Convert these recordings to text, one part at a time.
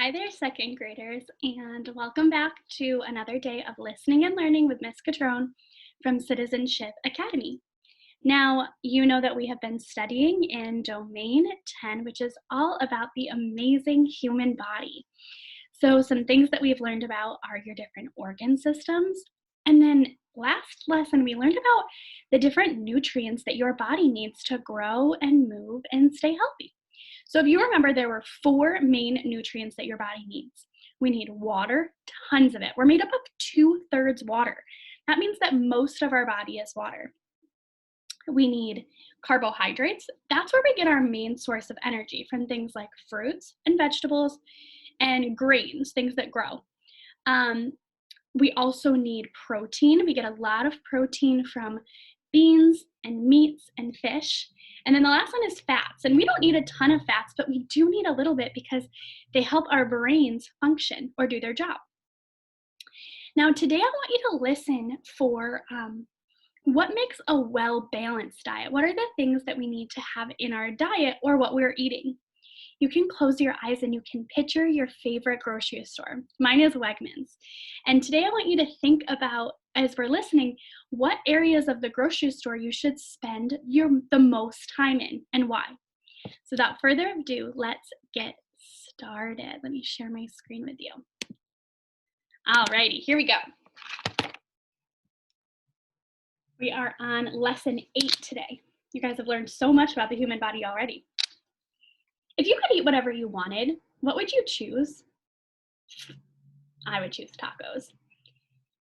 Hi there, second graders, and welcome back to another day of listening and learning with Miss Catrone from Citizenship Academy. Now, you know that we have been studying in Domain 10, which is all about the amazing human body. So, some things that we've learned about are your different organ systems. And then last lesson, we learned about the different nutrients that your body needs to grow and move and stay healthy. So if you remember, there were four main nutrients that your body needs. We need water, tons of it. We're made up of 2/3 water. That means that most of our body is water. We need carbohydrates. That's where we get our main source of energy from things like fruits and vegetables and grains, things that grow. Um, we also need protein. We get a lot of protein from beans and meats and fish. And then the last one is fats. And we don't need a ton of fats, but we do need a little bit because they help our brains function or do their job. Now, today I want you to listen for what makes a well-balanced diet. What are the things that we need to have in our diet or what we're eating? You can close your eyes and you can picture your favorite grocery store. Mine is Wegmans. And today I want you to think about, as we're listening, what areas of the grocery store you should spend the most time in and why. So without further ado, let's get started. Let me share my screen with you. Alrighty, here we go. We are on lesson 8 today. You guys have learned so much about the human body already. If you could eat whatever you wanted, what would you choose? I would choose tacos.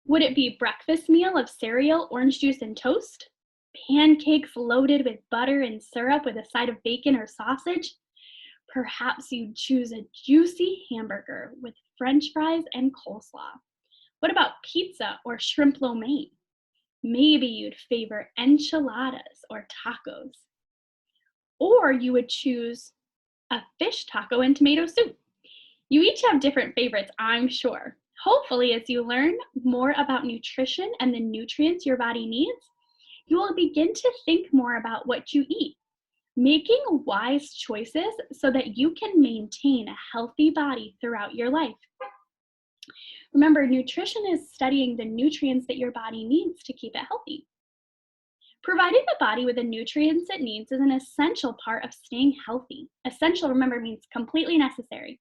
Would it be breakfast meal of cereal, orange juice, and toast? Pancakes loaded with butter and syrup with a side of bacon or sausage? Perhaps you'd choose a juicy hamburger with french fries and coleslaw. What about pizza or shrimp lo mein? Maybe you'd favor enchiladas or tacos. Or you would choose a fish taco and tomato soup. You each have different favorites, I'm sure. Hopefully, as you learn more about nutrition and the nutrients your body needs, you will begin to think more about what you eat, making wise choices so that you can maintain a healthy body throughout your life. Remember, nutrition is studying the nutrients that your body needs to keep it healthy. Providing the body with the nutrients it needs is an essential part of staying healthy. Essential, remember, means completely necessary.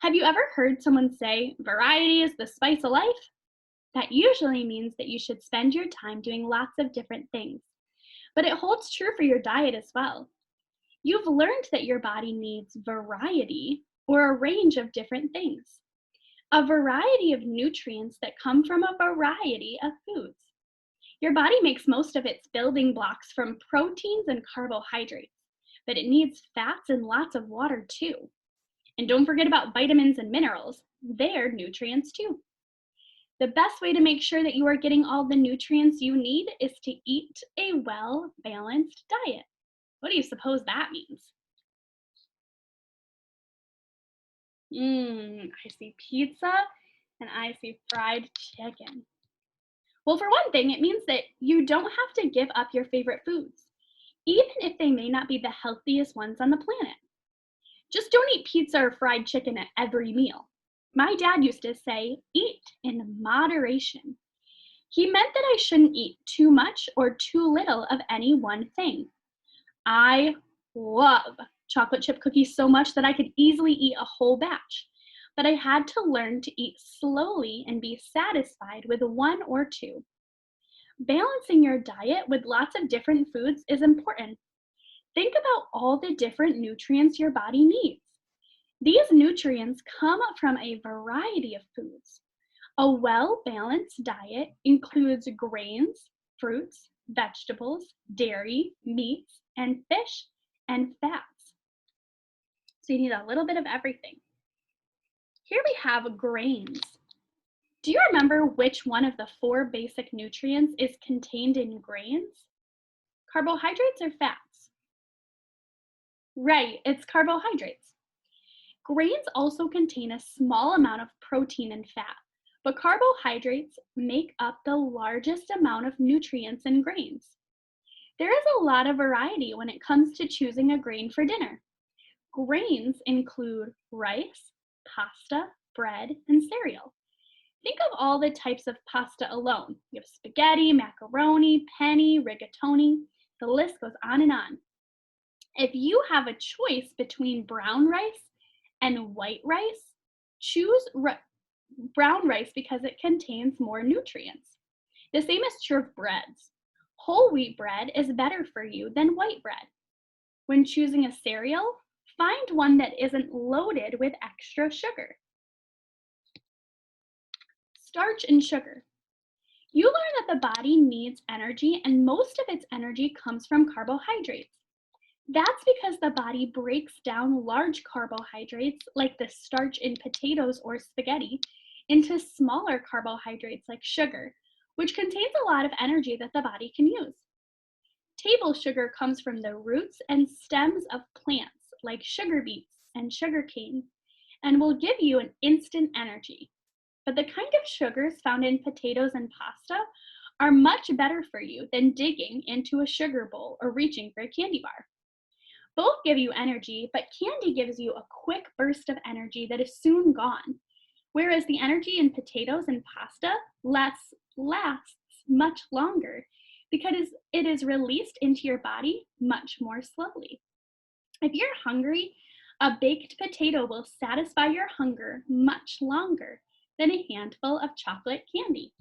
Have you ever heard someone say, variety is the spice of life? That usually means that you should spend your time doing lots of different things. But it holds true for your diet as well. You've learned that your body needs variety or a range of different things. A variety of nutrients that come from a variety of foods. Your body makes most of its building blocks from proteins and carbohydrates, but it needs fats and lots of water too. And don't forget about vitamins and minerals. They're nutrients too. The best way to make sure that you are getting all the nutrients you need is to eat a well-balanced diet. What do you suppose that means? I see pizza and I see fried chicken. Well, for one thing, it means that you don't have to give up your favorite foods, even if they may not be the healthiest ones on the planet. Just don't eat pizza or fried chicken at every meal. My dad used to say, eat in moderation. He meant that I shouldn't eat too much or too little of any one thing. I love chocolate chip cookies so much that I could easily eat a whole batch, but I had to learn to eat slowly and be satisfied with one or two. Balancing your diet with lots of different foods is important. Think about all the different nutrients your body needs. These nutrients come from a variety of foods. A well-balanced diet includes grains, fruits, vegetables, dairy, meats, and fish, and fats. So you need a little bit of everything. Here we have grains. Do you remember which one of the 4 basic nutrients is contained in grains? Carbohydrates or fats? Right, it's carbohydrates. Grains also contain a small amount of protein and fat, but carbohydrates make up the largest amount of nutrients in grains. There is a lot of variety when it comes to choosing a grain for dinner. Grains include rice, pasta, bread, and cereal. Think of all the types of pasta alone. You have spaghetti, macaroni, penne, rigatoni. The list goes on and on. If you have a choice between brown rice and white rice, choose brown rice because it contains more nutrients. The same is true of breads. Whole wheat bread is better for you than white bread. When choosing a cereal, find one that isn't loaded with extra sugar. Starch and sugar. You learn that the body needs energy, and most of its energy comes from carbohydrates. That's because the body breaks down large carbohydrates, like the starch in potatoes or spaghetti, into smaller carbohydrates like sugar, which contains a lot of energy that the body can use. Table sugar comes from the roots and stems of plants like sugar beets and sugar cane, and will give you an instant energy. But the kind of sugars found in potatoes and pasta are much better for you than digging into a sugar bowl or reaching for a candy bar. Both give you energy, but candy gives you a quick burst of energy that is soon gone, whereas the energy in potatoes and pasta lasts much longer because it is released into your body much more slowly. If you're hungry, a baked potato will satisfy your hunger much longer than a handful of chocolate candy.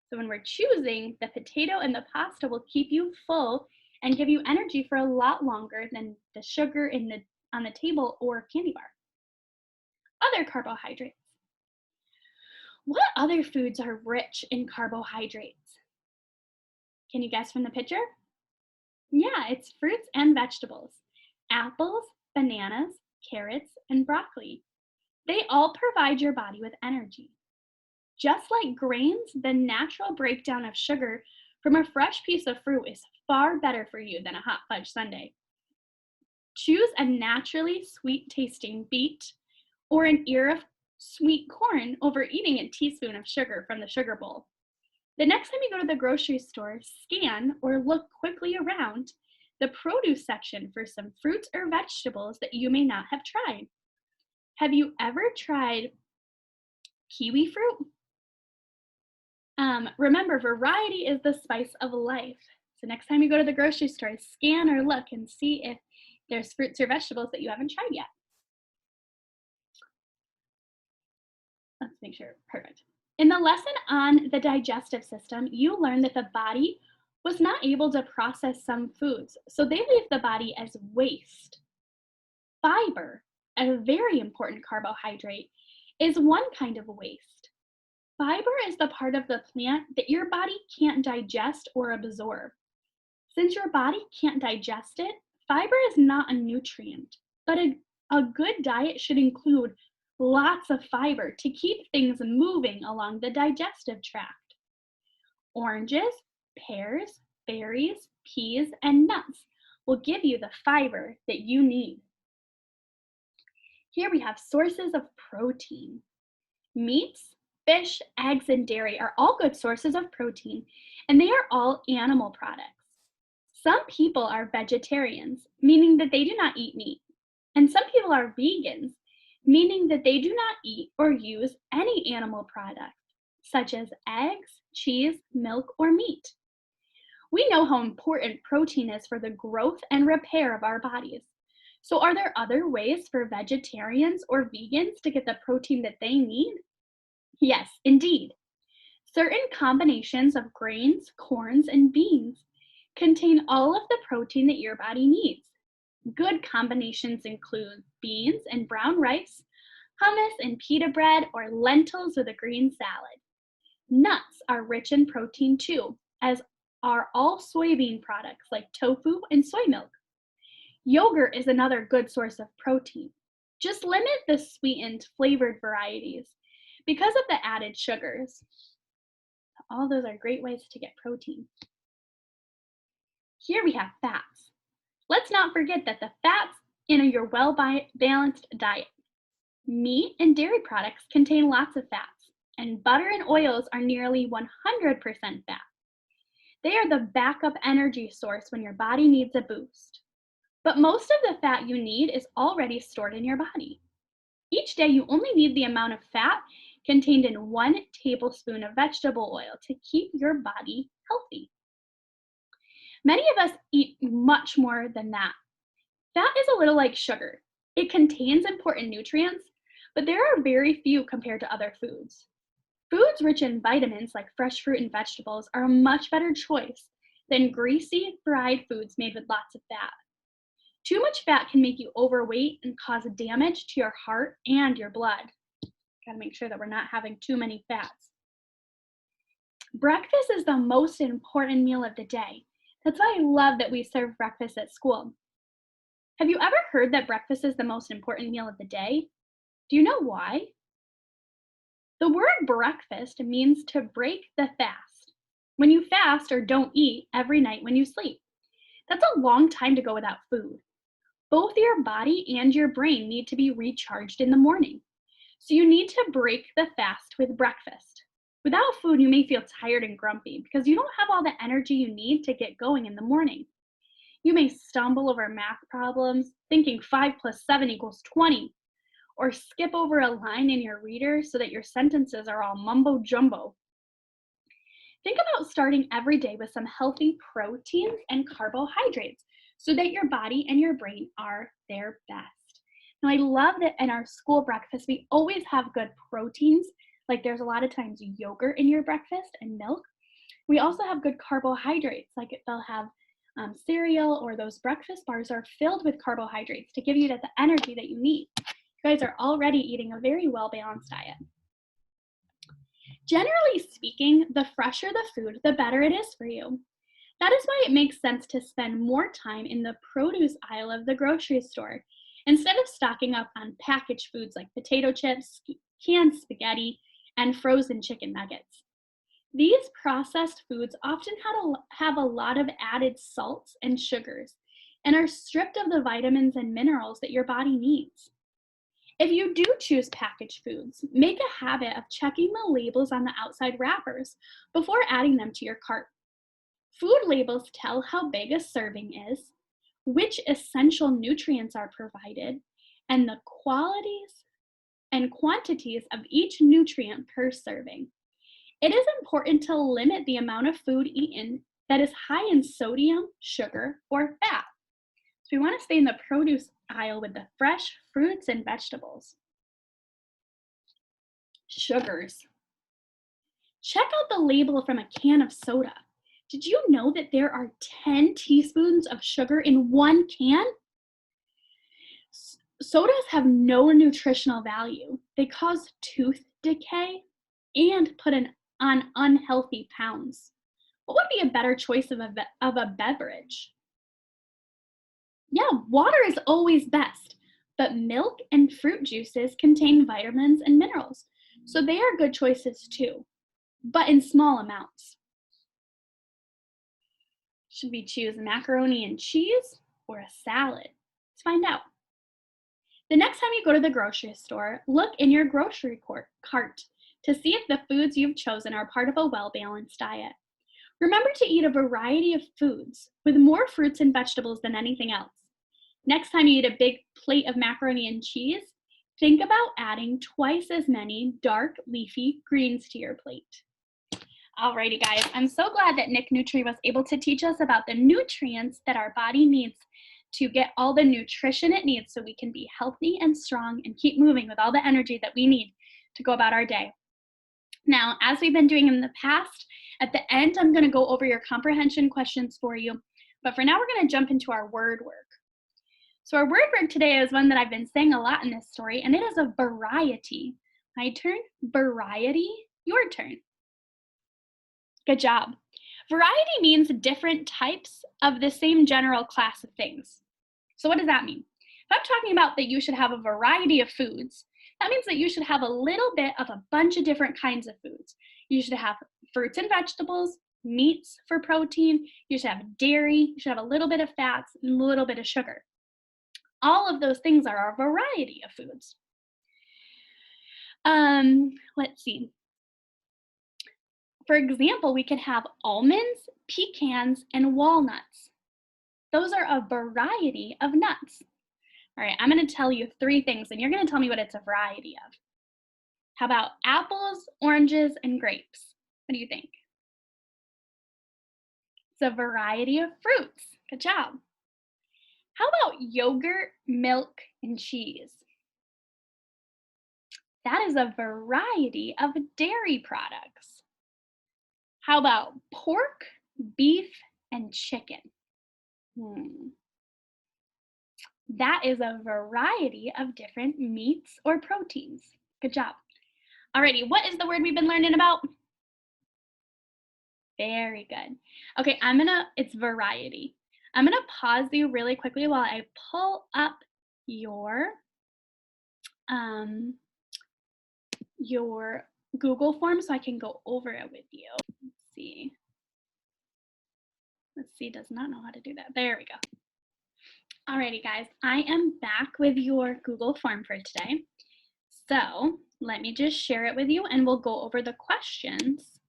So when we're choosing, the potato and the pasta will keep you full and give you energy for a lot longer than the sugar on the table or candy bar. Other carbohydrates. What other foods are rich in carbohydrates? Can you guess from the picture? Yeah, it's fruits and vegetables. Apples, bananas, carrots, and broccoli. They all provide your body with energy. Just like grains, the natural breakdown of sugar from a fresh piece of fruit is far better for you than a hot fudge sundae. Choose a naturally sweet tasting beet or an ear of sweet corn over eating a teaspoon of sugar from the sugar bowl. The next time you go to the grocery store, scan or look quickly around the produce section for some fruits or vegetables that you may not have tried. Have you ever tried kiwi fruit? Remember, variety is the spice of life. So next time you go to the grocery store, scan or look and see if there's fruits or vegetables that you haven't tried yet. Let's make sure, perfect. In the lesson on the digestive system, you learned that the body was not able to process some foods, so they leave the body as waste. Fiber, a very important carbohydrate, is one kind of waste. Fiber is the part of the plant that your body can't digest or absorb. Since your body can't digest it, fiber is not a nutrient, but a good diet should include lots of fiber to keep things moving along the digestive tract. Oranges, pears, berries, peas, and nuts will give you the fiber that you need. Here we have sources of protein. Meats, fish, eggs, and dairy are all good sources of protein, and they are all animal products. Some people are vegetarians, meaning that they do not eat meat, and some people are vegans, meaning that they do not eat or use any animal product, such as eggs, cheese, milk, or meat. We know how important protein is for the growth and repair of our bodies. So are there other ways for vegetarians or vegans to get the protein that they need? Yes, indeed. Certain combinations of grains, corns, and beans contain all of the protein that your body needs. Good combinations include beans and brown rice, hummus and pita bread, or lentils with a green salad. Nuts are rich in protein too, as are all soybean products like tofu and soy milk. Yogurt is another good source of protein. Just limit the sweetened, flavored varieties because of the added sugars. All those are great ways to get protein. Here we have fats. Let's not forget that the fats in your well-balanced diet. Meat and dairy products contain lots of fats, and butter and oils are nearly 100% fat. They are the backup energy source when your body needs a boost. But most of the fat you need is already stored in your body. Each day, you only need the amount of fat contained in 1 tablespoon of vegetable oil to keep your body healthy. Many of us eat much more than that. Fat is a little like sugar. It contains important nutrients, but there are very few compared to other foods. Foods rich in vitamins like fresh fruit and vegetables are a much better choice than greasy, fried foods made with lots of fat. Too much fat can make you overweight and cause damage to your heart and your blood. Gotta make sure that we're not having too many fats. Breakfast is the most important meal of the day. That's why I love that we serve breakfast at school. Have you ever heard that breakfast is the most important meal of the day? Do you know why? The word breakfast means to break the fast. When you fast or don't eat every night when you sleep, that's a long time to go without food. Both your body and your brain need to be recharged in the morning. So you need to break the fast with breakfast. Without food, you may feel tired and grumpy because you don't have all the energy you need to get going in the morning. You may stumble over math problems, thinking 5 plus 7 equals 20, or skip over a line in your reader so that your sentences are all mumbo jumbo. Think about starting every day with some healthy proteins and carbohydrates so that your body and your brain are their best. Now, I love that in our school breakfast, we always have good proteins. Like there's a lot of times yogurt in your breakfast and milk. We also have good carbohydrates, like they'll have cereal, or those breakfast bars are filled with carbohydrates to give you the energy that you need. You guys are already eating a very well-balanced diet. Generally speaking, the fresher the food, the better it is for you. That is why it makes sense to spend more time in the produce aisle of the grocery store instead of stocking up on packaged foods like potato chips, canned spaghetti, and frozen chicken nuggets. These processed foods often have a lot of added salts and sugars and are stripped of the vitamins and minerals that your body needs. If you do choose packaged foods, make a habit of checking the labels on the outside wrappers before adding them to your cart. Food labels tell how big a serving is, which essential nutrients are provided, and the qualities and quantities of each nutrient per serving. It is important to limit the amount of food eaten that is high in sodium, sugar, or fat. So we want to stay in the produce aisle with the fresh fruits and vegetables. Sugars. Check out the label from a can of soda. Did you know that there are 10 teaspoons of sugar in one can? Sodas have no nutritional value. They cause tooth decay and put on unhealthy pounds. What would be a better choice of a beverage? Yeah, water is always best, but milk and fruit juices contain vitamins and minerals, so they are good choices too, but in small amounts. Should we choose macaroni and cheese or a salad? Let's find out. The next time you go to the grocery store, look in your grocery cart to see if the foods you've chosen are part of a well-balanced diet. Remember to eat a variety of foods with more fruits and vegetables than anything else. Next time you eat a big plate of macaroni and cheese, think about adding twice as many dark leafy greens to your plate. Alrighty guys, I'm so glad that Nick Nutri was able to teach us about the nutrients that our body needs to get all the nutrition it needs so we can be healthy and strong and keep moving with all the energy that we need to go about our day. Now, as we've been doing in the past, at the end, I'm going to go over your comprehension questions for you. But for now, we're going to jump into our word work. So our word work today is one that I've been saying a lot in this story, and it is a variety. My turn, variety, your turn. Good job. Variety means different types of the same general class of things. So what does that mean? If I'm talking about that you should have a variety of foods, that means that you should have a little bit of a bunch of different kinds of foods. You should have fruits and vegetables, meats for protein, you should have dairy, you should have a little bit of fats, and a little bit of sugar. All of those things are a variety of foods. Let's see. For example, we can have almonds, pecans, and walnuts. Those are a variety of nuts. All right, I'm going to tell you 3 things, and you're going to tell me what it's a variety of. How about apples, oranges, and grapes? What do you think? It's a variety of fruits. Good job. How about yogurt, milk, and cheese? That is a variety of dairy products. How about pork, beef, and chicken? That is a variety of different meats or proteins. Good job. Alrighty, what is the word we've been learning about? Very good. Okay, it's variety. I'm gonna pause you really quickly while I pull up um, your Google form so I can go over it with you. Let's see, does not know how to do that. There we go. Alrighty, guys, I am back with your Google form for today. So let me just share it with you and we'll go over the questions.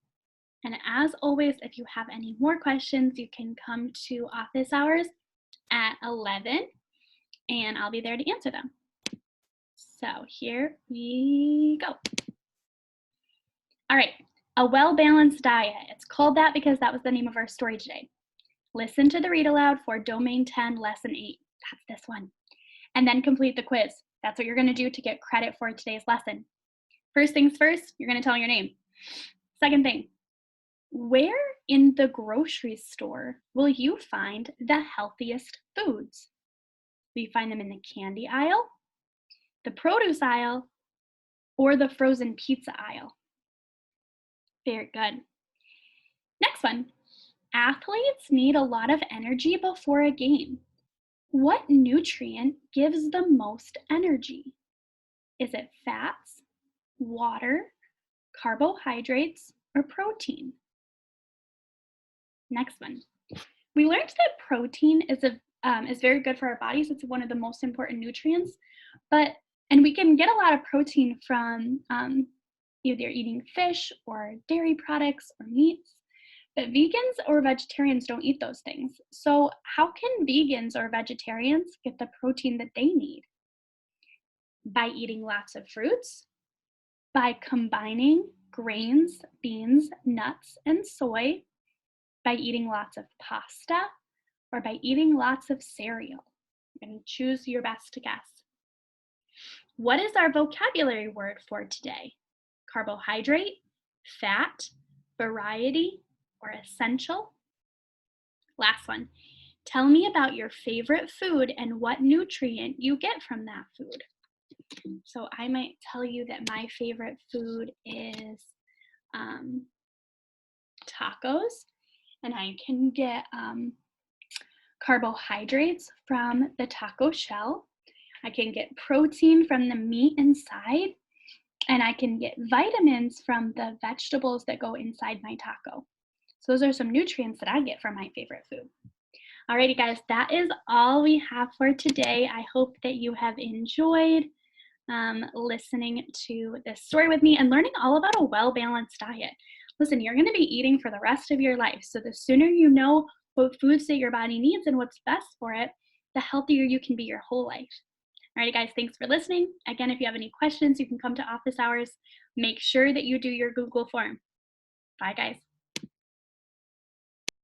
And as always, if you have any more questions, you can come to office hours at 11 and I'll be there to answer them. So here we go. All right, a well-balanced diet. It's called that because that was the name of our story today. Listen to the read aloud for Domain 10, Lesson 8. That's this one. And then complete the quiz. That's what you're going to do to get credit for today's lesson. First things first, you're going to tell your name. Second thing, where in the grocery store will you find the healthiest foods? Will you find them in the candy aisle, the produce aisle, or the frozen pizza aisle? Very good. Next one. Athletes need a lot of energy before a game. What nutrient gives the most energy? Is it fats, water, carbohydrates, or protein? Next one. We learned that protein is very good for our bodies. It's one of the most important nutrients, and we can get a lot of protein from either eating fish or dairy products or meats. But vegans or vegetarians don't eat those things. So how can vegans or vegetarians get the protein that they need? By eating lots of fruits, by combining grains, beans, nuts, and soy, by eating lots of pasta, or by eating lots of cereal. You're going to choose your best guess. What is our vocabulary word for today? Carbohydrate, fat, variety, or essential? Last one. Tell me about your favorite food and what nutrient you get from that food. So I might tell you that my favorite food is tacos, and I can get carbohydrates from the taco shell. I can get protein from the meat inside, and I can get vitamins from the vegetables that go inside my taco. So those are some nutrients that I get from my favorite food. Alrighty, guys, that is all we have for today. I hope that you have enjoyed listening to this story with me and learning all about a well-balanced diet. Listen, you're going to be eating for the rest of your life. So the sooner you know what foods that your body needs and what's best for it, the healthier you can be your whole life. Alrighty, guys, thanks for listening. Again, if you have any questions, you can come to office hours. Make sure that you do your Google form. Bye, guys.